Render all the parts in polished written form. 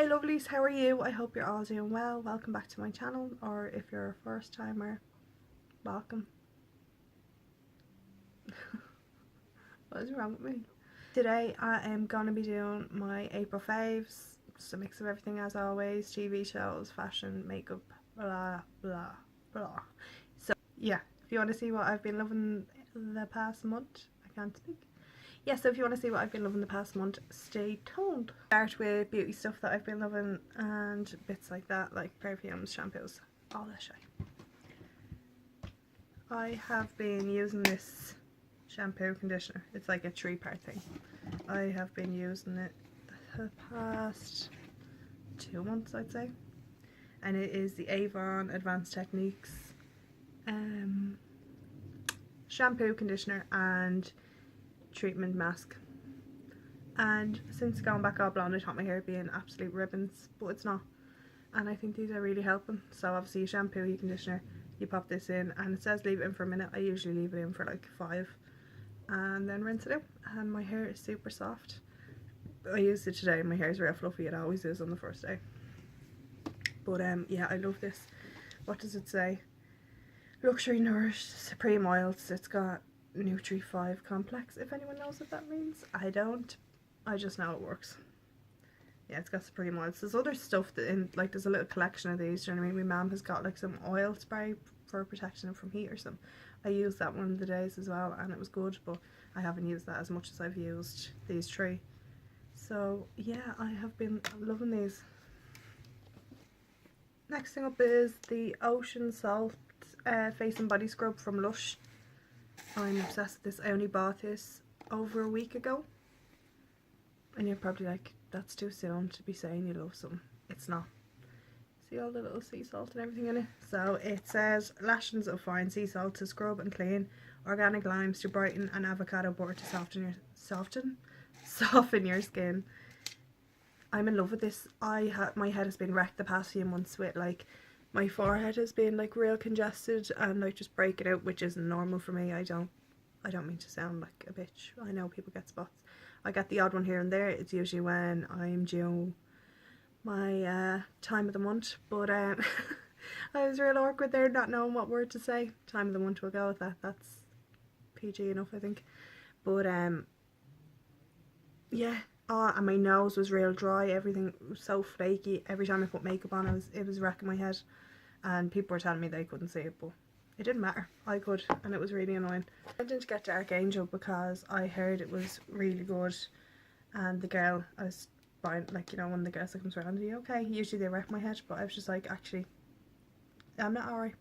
Hey lovelies, how are you? I hope you're all doing well. Welcome back to my channel, or if you're a first timer, welcome. What is wrong with me? Today I am going to be doing my April faves, just a mix of everything as always, TV shows, fashion, makeup, blah blah blah. So yeah, if you want to see what I've been loving the past month, I can't speak. Yeah, so if you want to see what I've been loving the past month, stay tuned. Start with beauty stuff that I've been loving and bits like that, like perfumes, shampoos, all that shit. I have been using this shampoo conditioner. It's like a 3-part thing. I have been using it the past 2 months, I'd say. And it is the Avon Advanced Techniques shampoo, conditioner and treatment mask. And since going back all blonde, I thought my hair would be in absolute ribbons, but it's not. And I think these are really helping. So obviously you shampoo, you conditioner, you pop this in, and it says leave it in for a minute. I usually leave it in for like 5 and then rinse it out, and my hair is super soft. I used it today and my hair is real fluffy. It always is on the first day. But yeah, I love this. What does it say? Luxury Nourished Supreme Oils. It's got Nutri 5 complex, if anyone knows what that means. I don't. I just know it works. Yeah, it's got Supreme oils. There's other stuff that in, like, there's a little collection of these. Do you know what I mean? My mum has got like some oil spray for protection from heat or something. I used that one of the days as well and it was good, but I haven't used that as much as I've used these 3. So yeah, I have been loving these. Next thing up is the Ocean Salt face and body scrub from Lush. I'm obsessed with this. I only bought this over a week ago. And you're probably like, that's too soon to be saying you love something. It's not. See all the little sea salt and everything in it? So it says lashings of fine sea salt to scrub and clean, organic limes to brighten, and avocado butter to soften your skin. I'm in love with this. My head has been wrecked the past few months with, like, my forehead has been like real congested and like just breaking out, which isn't normal for me. I don't mean to sound like a bitch. I know people get spots. I get the odd one here and there. It's usually when I'm due my time of the month, but I was real awkward there, not knowing what word to say. Time of the month, we'll go with that. That's PG enough, I think. But yeah. Oh, and my nose was real dry. Everything was so flaky. Every time I put makeup on, it was wrecking my head. And people were telling me they couldn't see it, but it didn't matter. I could, and it was really annoying. I didn't get Dark Angel because I heard it was really good. And the girl I was buying, like, you know, one of the girls that comes around, are you okay? Usually they wreck my head, but I was just like, actually, I'm not alright.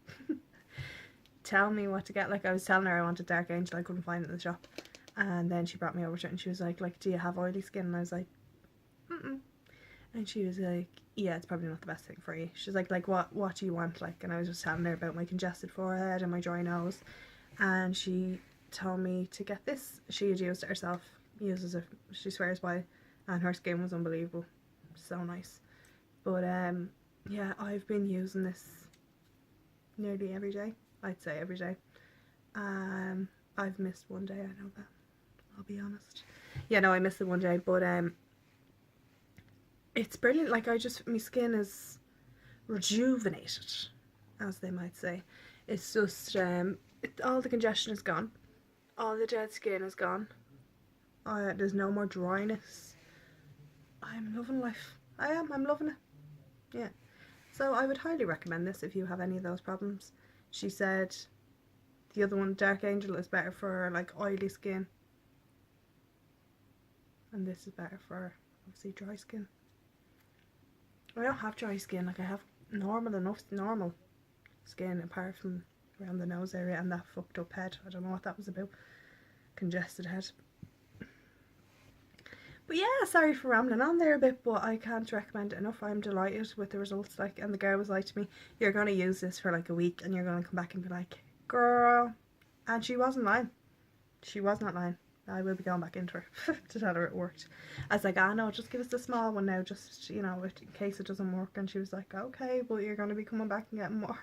Tell me what to get. Like, I was telling her I wanted Dark Angel, I couldn't find it in the shop. And then she brought me over to it and she was like, do you have oily skin? And I was like, mm-mm. And she was like, yeah, it's probably not the best thing for you. She's like what do you want? Like, and I was just telling her about my congested forehead and my dry nose. And she told me to get this. She had used it herself, uses it, she swears by it, and her skin was unbelievable. So nice. But yeah, I've been using this nearly every day. I'd say every day. I've missed one day, I know that. I'll be honest. Yeah, no, I missed it one day, but it's brilliant. Like, my skin is rejuvenated, as they might say. It's just, all the congestion is gone. All the dead skin is gone. There's no more dryness. I'm loving life. I'm loving it. Yeah. So I would highly recommend this if you have any of those problems. She said the other one, Dark Angel, is better for like oily skin. And this is better for, obviously, dry skin. I don't have dry skin. Like, I have normal skin, apart from around the nose area and that fucked up head. I don't know what that was about. Congested head. But yeah, sorry for rambling on there a bit, but I can't recommend it enough. I'm delighted with the results. Like, and the girl was like to me, you're going to use this for like a week and you're going to come back and be like, girl. And she wasn't lying. She was not lying. I will be going back into her to tell her it worked. I was like, no, just give us the small one now, just, you know, in case it doesn't work. And she was like, okay, but you're going to be coming back and getting more.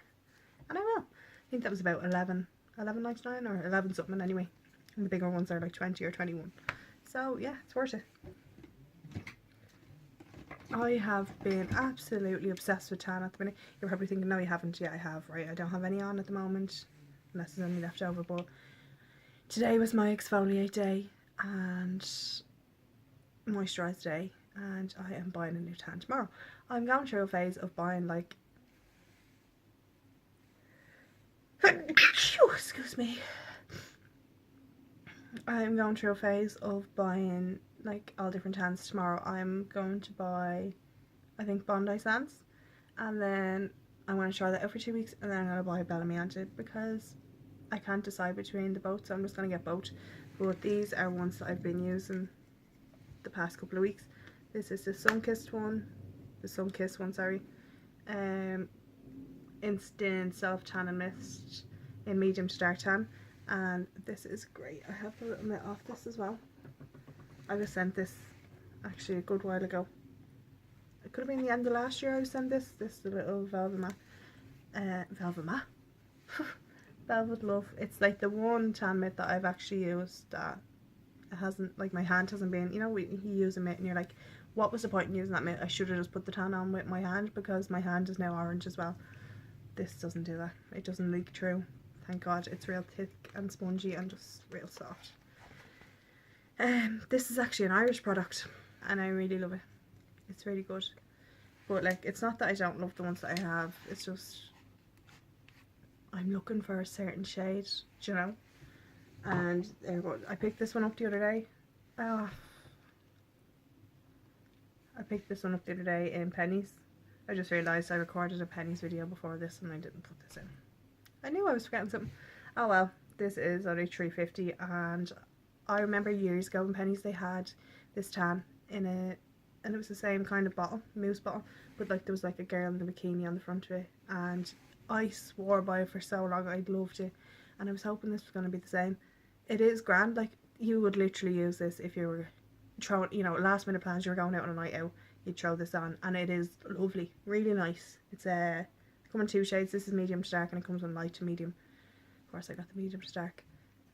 And I will. I think that was about $11.99 or 11 something anyway. And the bigger ones are like 20 or 21. So yeah, it's worth it. I have been absolutely obsessed with tan at the minute. You're probably thinking, no you haven't. Yeah, I have, right? I don't have any on at the moment, unless there's any left over, but today was my exfoliate day and moisturise day, and I am buying a new tan tomorrow. I'm going through a phase of buying like excuse me. I'm going through a phase of buying like all different tans. Tomorrow I'm going to buy, I think, Bondi Sands, and then I'm going to try that out for 2 weeks, and then I'm going to buy Bellamy Ante because I can't decide between the both, so I'm just going to get both. But these are ones that I've been using the past couple of weeks. This is the Sunkissed one, sorry. Instant Self Tan and Mist in medium to dark tan, and this is great. I have a little bit off this as well. I was sent this actually a good while ago. It could have been the end of last year I was sent this. This is the little Velvet Love. It's like the one tan mitt that I've actually used that it hasn't, like, my hand hasn't been, you know, you use a mitt and you're like, what was the point in using that mitt? I should have just put the tan on with my hand, because my hand is now orange as well. This doesn't do that. It doesn't leak through. Thank God. It's real thick and spongy and just real soft. This is actually an Irish product and I really love it. It's really good. But like, it's not that I don't love the ones that I have. It's just I'm looking for a certain shade, you know. And there we go. I picked this one up the other day. I picked this one up the other day in Pennies. I just realised I recorded a Pennies video before this and I didn't put this in. I knew I was forgetting something. Oh well, this is only $3.50, and I remember years ago in Pennies they had this tan in it, and it was the same kind of bottle, mousse bottle, but like there was like a girl in the bikini on the front of it, and I swore by it for so long. I loved it, and I was hoping this was going to be the same. It is grand. Like, you would literally use this if you were throwing, you know, last minute plans, you were going out on a night out, you'd throw this on, and it is lovely, really nice. It's come in 2 shades. This is medium to dark and it comes in light to medium. Of course I got the medium to dark,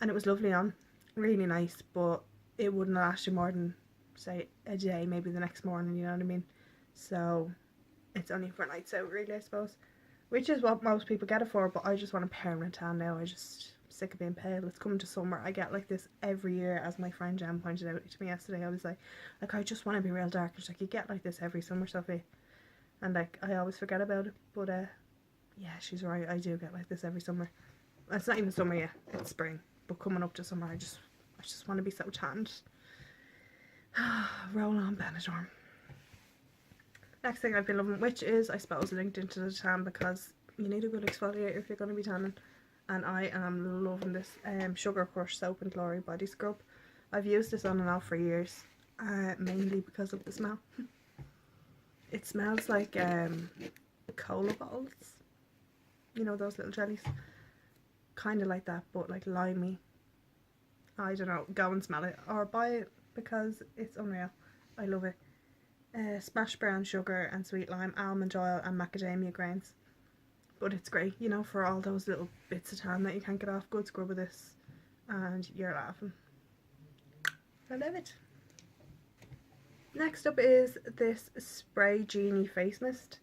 and it was lovely on, really nice, but it wouldn't last you more than, say, a day, maybe the next morning, you know what I mean? So it's only for nights out really, I suppose, which is what most people get it for. But I just want a permanent tan now. I'm sick of being pale. It's coming to summer. I get like this every year, as my friend Jan pointed out to me yesterday. I was like I just want to be real dark. She's like, you get like this every summer, Sophie, and like I always forget about it. But yeah, she's right, I do get like this every summer. It's not even summer yet, it's spring, but coming up to summer I just want to be so tanned. Roll on Benidorm. Next thing I've been loving, which is I suppose linked into the tan, because you need a good exfoliator if you're going to be tanning, and I am loving this Sugar Crush Soap and Glory Body Scrub. I've used this on and off for years, mainly because of the smell. It smells like cola bottles, you know, those little jellies, kind of like that, but like limey. I don't know, go and smell it or buy it because it's unreal. I love it. Smashed brown sugar and sweet lime, almond oil and macadamia grains. But it's great, you know, for all those little bits of tan that you can't get off. Good scrub of this and you're laughing. I love it. Next up is this Spray Genie Face Mist.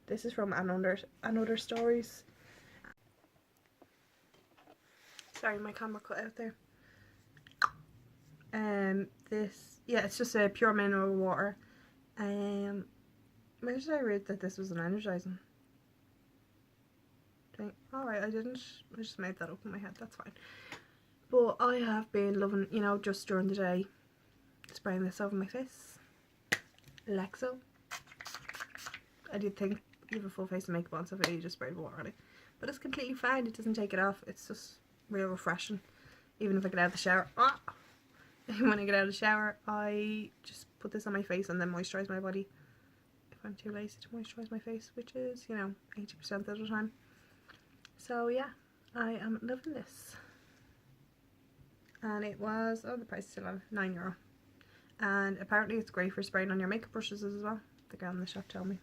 This is from Another Stories. Sorry, my camera cut out there. This, yeah, it's just a pure mineral water. Where did I read that this was an energizing thing? Alright, I didn't. I just made that up in my head. That's fine. But I have been loving, you know, just during the day, spraying this over my face. Lexo. I did think you have a full face of makeup on, so you just spray water on it, but it's completely fine. It doesn't take it off. It's just real refreshing. Even if I get out of the shower, when I get out of the shower, I just put this on my face and then moisturize my body if I'm too lazy to moisturize my face, which is, you know, 80% of the time. So yeah, I am loving this. And it was, oh, the price is still on, €9. And apparently it's great for spraying on your makeup brushes as well. The girl in the shop told me.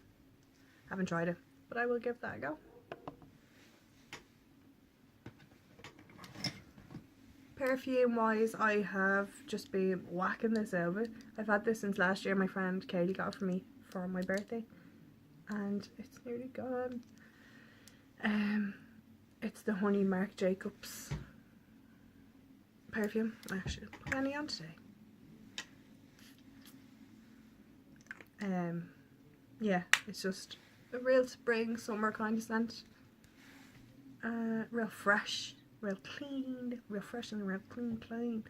Haven't tried it, but I will give that a go. Perfume wise, I have just been whacking this out. I've had this since last year. My friend Kaylee got it for me for my birthday, and it's nearly gone. It's the Honey Marc Jacobs perfume. I actually didn't put any on today. Yeah, it's just a real spring, summer kind of scent. Real fresh, real clean, real fresh and real clean.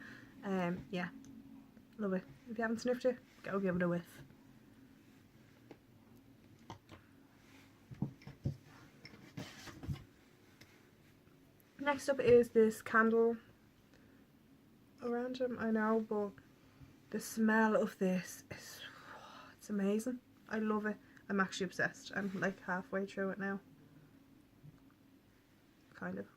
Yeah, love it. If you haven't sniffed it, go give it a whiff. Next up is this candle random, I know, but the smell of this is, it's amazing. I love it. I'm actually obsessed. I'm like halfway through it now. Kind of.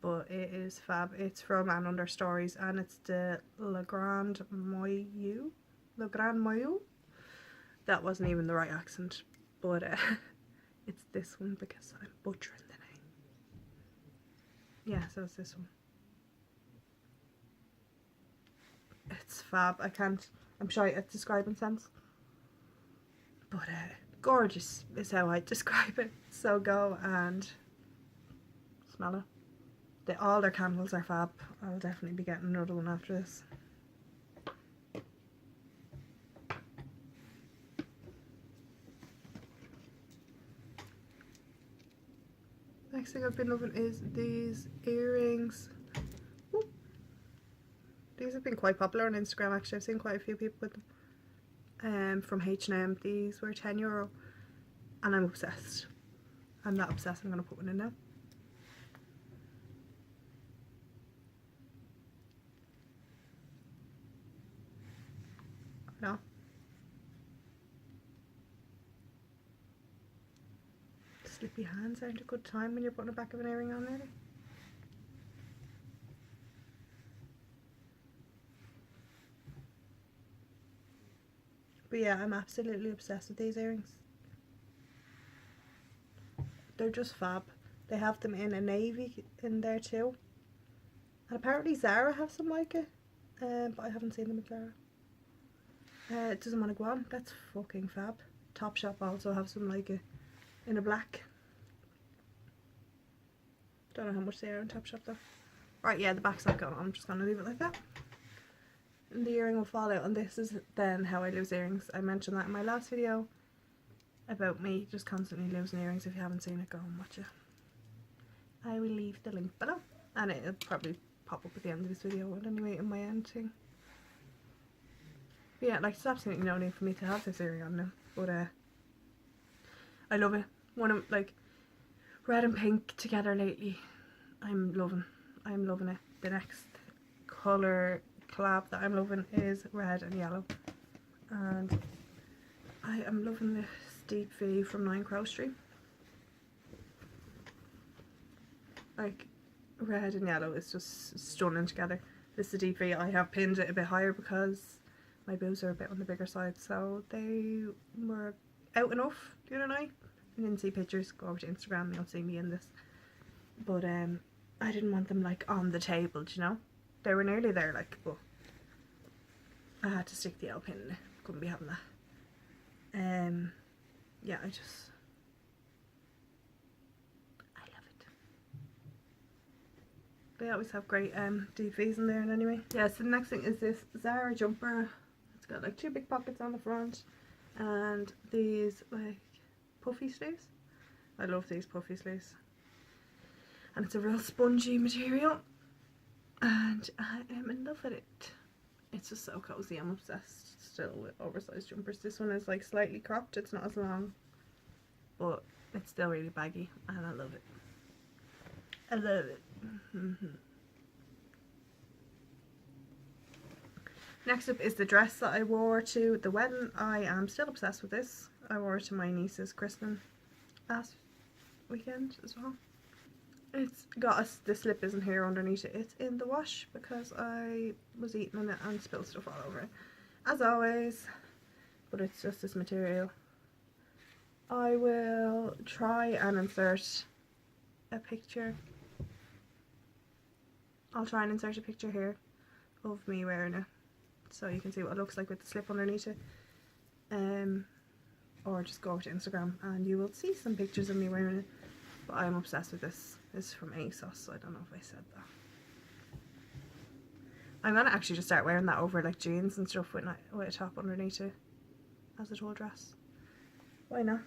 But it is fab. It's from And Under Stories, and it's the Le Grand Moyeu. Le Grand Moyeu. That wasn't even the right accent, but it's this one because I'm butchering the name. Yeah, so it's this one. It's fab. I'm shy at describing scents, but gorgeous is how I describe it. So go and smell it. All their candles are fab. I'll definitely be getting another one after this. Next thing I've been loving is these earrings. Ooh. These have been quite popular on Instagram actually. I've seen quite a few people with them. From H&M. These were €10 and I'm obsessed. I'm that obsessed, I'm going to put one in now. No. Slippy hands aren't a good time when you're putting the back of an earring on, really. But yeah, I'm absolutely obsessed with these earrings. They're just fab. They have them in a navy in there too. And apparently Zara have some like it. But I haven't seen them at Zara. It doesn't want to go on. That's fucking fab. Topshop also have some like it in a black. Don't know how much they are in Topshop though. Right, yeah, the back's not going on. I'm just going to leave it like that. And the earring will fall out, and this is then how I lose earrings. I mentioned that in my last video about me just constantly losing earrings. If you haven't seen it, go and watch it. I will leave the link below, and it'll probably pop up at the end of this video, but anyway, in my end thing. But yeah, like, it's absolutely no need for me to have this earring on now, but I love it. One of, like, red and pink together lately. I'm loving it. The next colour collab that I'm loving is red and yellow, and I am loving this Deep V from 9 Crow Street. Like, red and yellow is just stunning together. This is the Deep V. I have pinned it a bit higher because my boobs are a bit on the bigger side, so they were out enough the other night. If you didn't see pictures, go over to Instagram and you'll see me in this. But I didn't want them like on the table, do you know? They were nearly there, like, but I had to stick the L pin in it. Couldn't be having that. Yeah, I love it. They always have great DVs in there, and anyway. Yeah, so the next thing is this Zara jumper. It's got like 2 big pockets on the front, and these like puffy sleeves. I love these puffy sleeves. And it's a real spongy material, and I am in love with it. It's just so cozy. I'm obsessed still with oversized jumpers. This one is like slightly cropped. It's not as long, but it's still really baggy, and I love it. I love it. Next up is the dress that I wore to the wedding. I am still obsessed with this. I wore it to my niece's christening last weekend as well. It's got the slip isn't here underneath it. It's in the wash because I was eating in it and spilled stuff all over it, as always. But it's just this material. I will try and insert a picture I'll try and insert a picture here of me wearing it so you can see what it looks like with the slip underneath it. Or just go over to Instagram and you will see some pictures of me wearing it. But I'm obsessed with this. This is from ASOS, so I don't know if I said that. I'm gonna actually just start wearing that over like jeans and stuff with a top underneath it as a whole dress. Why not?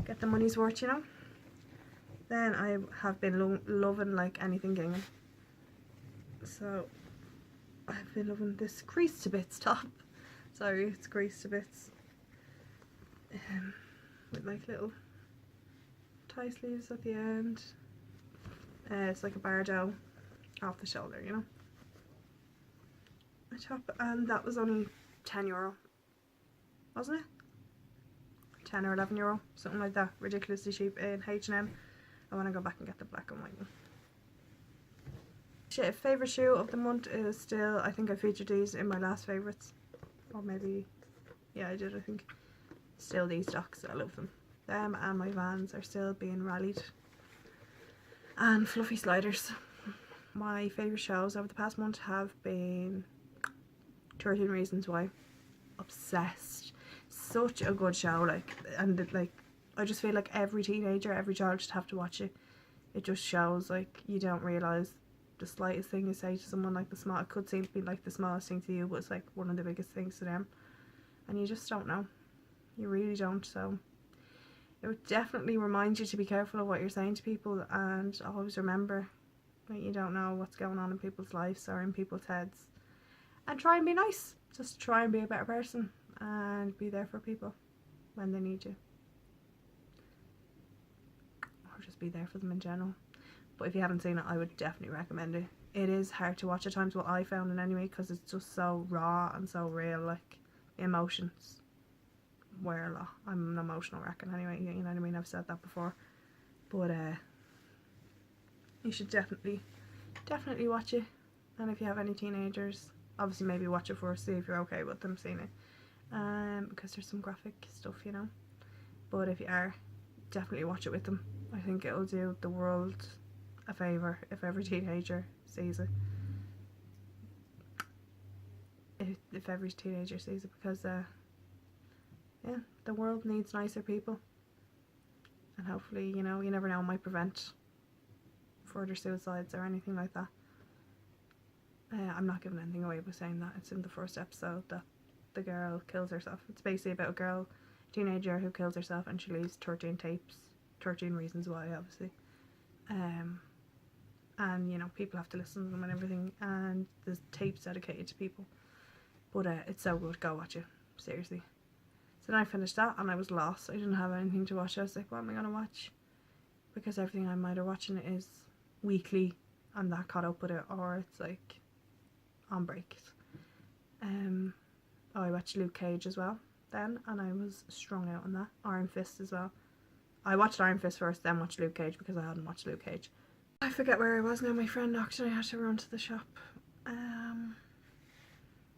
Get the money's worth, you know. Then I have been loving like anything gingham. So I've been loving this crease to bits top. Sorry, it's crease to bits. With like little tie sleeves at the end. It's like a bardo off the shoulder, you know. A top, and that was only €10, wasn't it? 10 or €11, something like that. Ridiculously cheap in H&M. I want to go back and get the black and white one. Favourite shoe of the month is still, I think I featured these in my last favourites. Or maybe, yeah, I did, I think. Still these Docs, I love them. Them and my Vans are still being rallied. And fluffy sliders. My favourite shows over the past month have been 13 Reasons Why. Obsessed. Such a good show, like, and like, I just feel like every teenager, every child should have to watch it. It just shows, like, you don't realise the slightest thing you say to someone, like it could seem to be like the smallest thing to you, but it's like one of the biggest things to them. And you just don't know. You really don't, so it would definitely remind you to be careful of what you're saying to people, and always remember that you don't know what's going on in people's lives or in people's heads. And try and be nice. Just try and be a better person and be there for people when they need you. Or just be there for them in general. But if you haven't seen it, I would definitely recommend it. It is hard to watch at times, what I found in anyway, because it's just so raw and so real, like, the emotions wear a lot. I'm an emotional wreck anyway, you know what I mean, I've said that before. But you should definitely watch it. And if you have any teenagers, obviously maybe watch it first, see if you're okay with them seeing it. Because there's some graphic stuff, you know. But if you are, definitely watch it with them. I think it'll do the world a favour if every teenager sees it. If every teenager sees it, because yeah, the world needs nicer people. And hopefully, you know, you never know, it might prevent further suicides or anything like that. I'm not giving anything away by saying that. It's in the first episode that the girl kills herself. It's basically about a girl, teenager, who kills herself, and she leaves 13 tapes. 13 Reasons Why, obviously. And, you know, people have to listen to them and everything, and there's tapes dedicated to people. But it's so good. Go watch it. Seriously. So then I finished that, and I was lost. I didn't have anything to watch. I was like, what am I going to watch? Because everything I'm either watching is weekly, I'm that caught up with it, or it's like on breaks. I watched Luke Cage as well then, and I was strung out on that. Iron Fist as well. I watched Iron Fist first, then watched Luke Cage, because I hadn't watched Luke Cage. I forget where I was now. My friend knocked and I had to run to the shop. I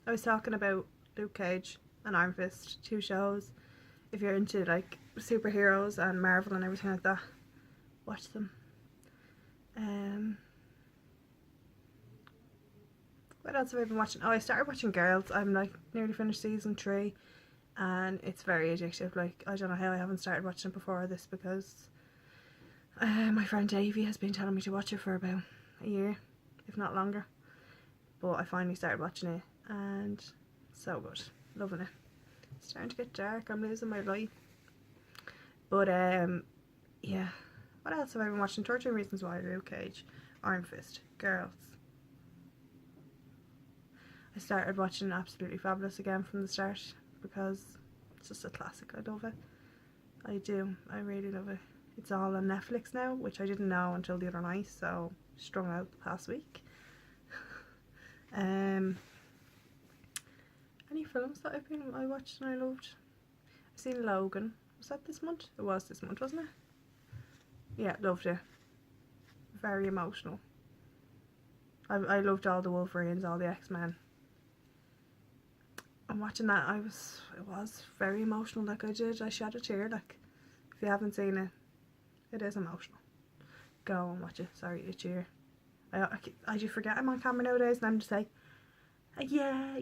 was talking about Luke Cage and Iron Fist, 2 shows. If you're into like superheroes and Marvel and everything like that, watch them. What else have I been watching? Oh, I started watching Girls. I'm like nearly finished season 3, and it's very addictive. Like, I don't know how I haven't started watching it before this, because my friend Davey has been telling me to watch it for about a year, if not longer. But I finally started watching it, and it's so good. Loving it. It's starting to get dark. I'm losing my light. But yeah. What else have I been watching? 13 Reasons Why, Luke Cage, Iron Fist, Girls. I started watching Absolutely Fabulous again from the start, because it's just a classic. I love it. I do. I really love it. It's all on Netflix now, which I didn't know until the other night, so strung out the past week. Any films that I watched and I loved? I've seen Logan. Was that this month? It was this month, wasn't it? Yeah, loved it. Very emotional. I loved all the Wolverines, all the X-Men. And watching that, it was very emotional. Like, I shed a tear. Like, if you haven't seen it, it is emotional. Go and watch it. Sorry, a cheer. I do forget I'm on camera nowadays, and I'm just like, yeah.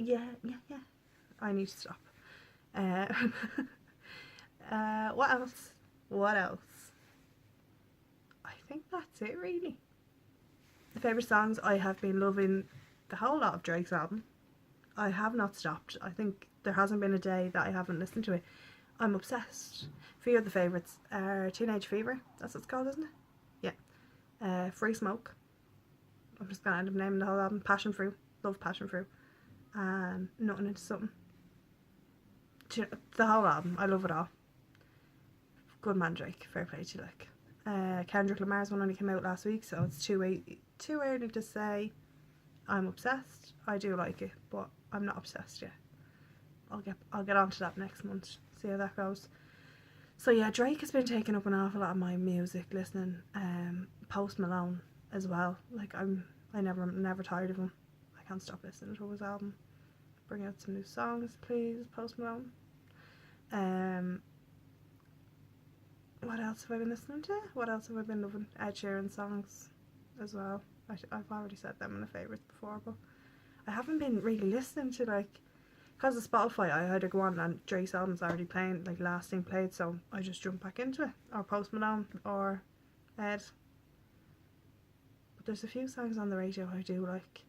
I need to stop. Uh, what else? What else? I think that's it, really. The favourite songs, I have been loving the whole lot of Drake's album. I have not stopped. I think there hasn't been a day that I haven't listened to it. I'm obsessed. A few of the favourites are Teenage Fever, that's what it's called, isn't it? Yeah. Free Smoke. I'm just gonna end up naming the whole album. Passion Fruit. Love Passion Fruit. And Nothing Into Something. The whole album. I love it all. Good man, Drake. Fair play to you, like. Kendrick Lamar's one only came out last week, so it's too early to say I'm obsessed. I do like it, but I'm not obsessed yet. I'll get onto that next month. See how that goes. So yeah, Drake has been taking up an awful lot of my music listening. Post Malone as well. Like I'm never tired of him. I can't stop listening to his album. Bring out some new songs, please, Post Malone. What else have I been listening to? What else have I been loving? Ed Sheeran songs as well. I've already said them in the favourites before, but I haven't been really listening to, like, because of Spotify, I either go on and Drake's album's already playing, like last thing played, so I just jump back into it, or Post Malone, or Ed. But there's a few songs on the radio I do like.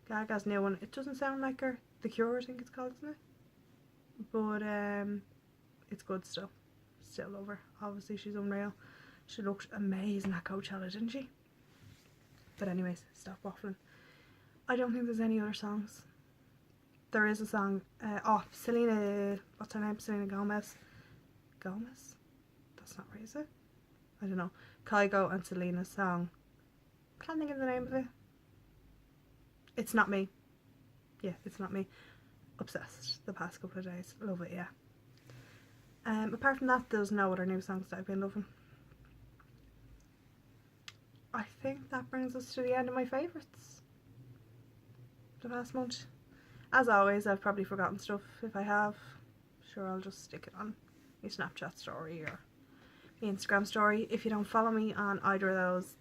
Gaga's new one, it doesn't sound like her. The Cure, I think it's called, isn't it? But it's good still. Still love her. Obviously she's unreal. She looked amazing at Coachella, didn't she? But anyways, stop waffling. I don't think there's any other songs. There is a song, Selena, what's her name? Selena Gomez? Gomez? That's not right, is it? I don't know. Kygo and Selena's song. Can't think of the name of it. It's Not Me. Yeah, It's Not Me. Obsessed the past couple of days. Love it, yeah. Apart from that, there's no other new songs that I've been loving. I think that brings us to the end of my favourites. The past month. As always, I've probably forgotten stuff. If I have, sure, I'll just stick it on my Snapchat story or my Instagram story. If you don't follow me on either of those,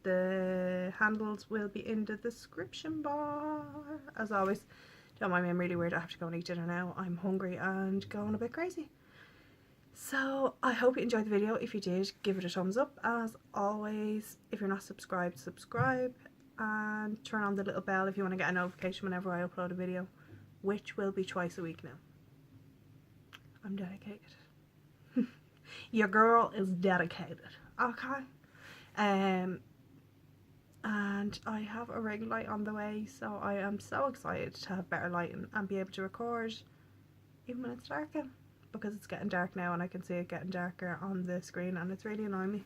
the handles will be in the description bar. As always, don't mind me, I'm really weird. I have to go and eat dinner now. I'm hungry and going a bit crazy. So I hope you enjoyed the video. If you did, give it a thumbs up. As always, if you're not subscribed, subscribe. And turn on the little bell if you want to get a notification whenever I upload a video, which will be twice a week now. I'm dedicated. Your girl is dedicated. Okay. And I have a ring light on the way, so I am so excited to have better lighting and be able to record even when it's dark out, because it's getting dark now and I can see it getting darker on the screen and it's really annoying me.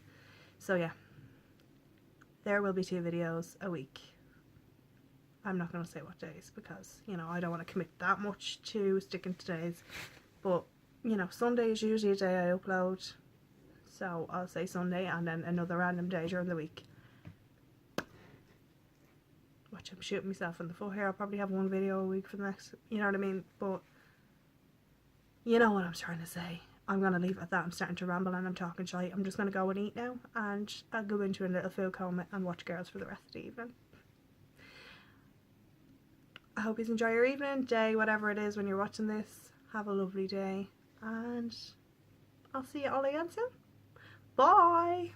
So yeah. There will be 2 videos a week. I'm not going to say what days because, you know, I don't want to commit that much to sticking to days. But, you know, Sunday is usually a day I upload. So I'll say Sunday and then another random day during the week. Watch, I'm shooting myself in the foot here. I'll probably have 1 video a week for the next, you know what I mean? But, you know what I'm trying to say. I'm going to leave it at that. I'm starting to ramble and I'm talking shite. I'm just going to go and eat now. And I'll go into a little food coma and watch girls for the rest of the evening. I hope you enjoy your evening, day, whatever it is when you're watching this. Have a lovely day. And I'll see you all again soon. Bye!